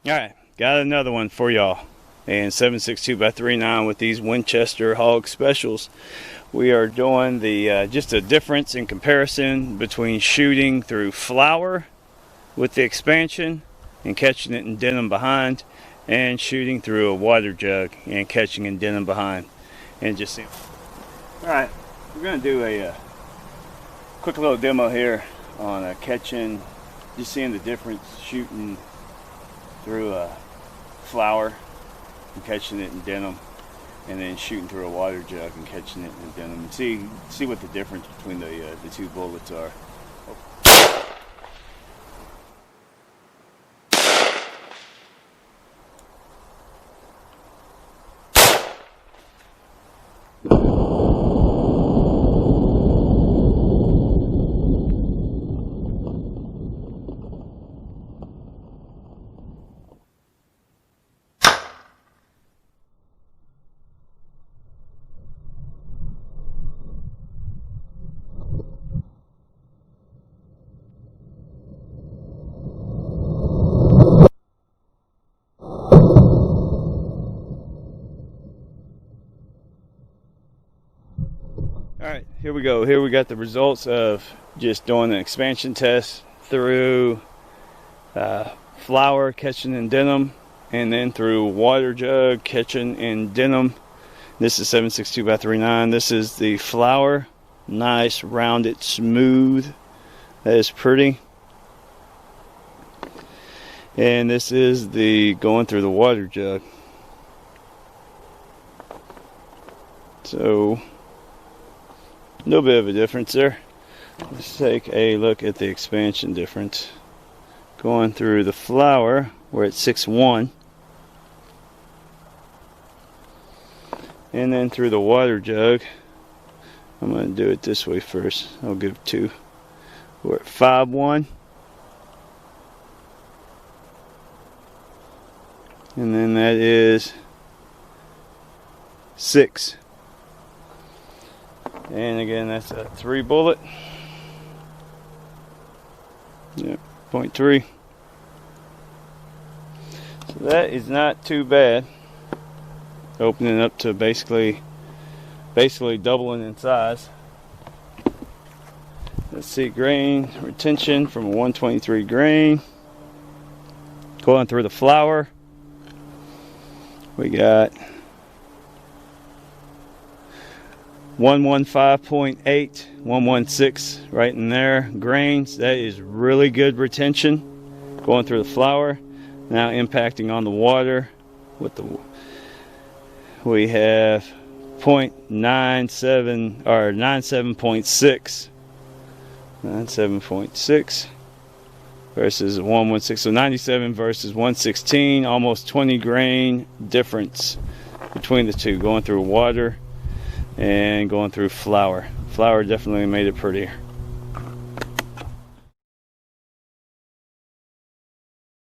Alright, got another one for y'all. And 7.62x3.9 with these Winchester HOG Specials. We are doing the just a difference in comparison between shooting through flour with the expansion and catching it in denim behind, and shooting through a water jug and catching in denim behind. And just see. Alright, we're going to do a quick little demo here on catching, just seeing the difference shooting through a flour and catching it in denim, and then shooting through a water jug and catching it in denim, and see what the difference between the two bullets are. Alright, here we go. Here we got the results of just doing an expansion test through flour catching in denim, and then through water jug catching in denim. This is 7.62x3.9. This is the flour, nice, rounded, smooth. That is pretty. And this is the going through the water jug. So a little bit of a difference there. Let's take a look at the expansion difference. Going through the flour, we're at 6.1, and then through the water jug, I'm going to do it this way first. I'll give 2. We're at 5.1, and then that is 6. And again, that's a 3 bullet. Yep, 0.3. So that is not too bad. Opening up to basically doubling in size. Let's see, grain retention from a 123 grain. Going through the flour, we got 115.8, 116 right in there. Grains, that is really good retention. Going through the flour, now impacting on the water. With the, we have 0.97 or 97.6, 97.6 versus 116. So 97 versus 116, almost 20 grain difference between the two. Going through water and going through flour. Flour definitely made it prettier.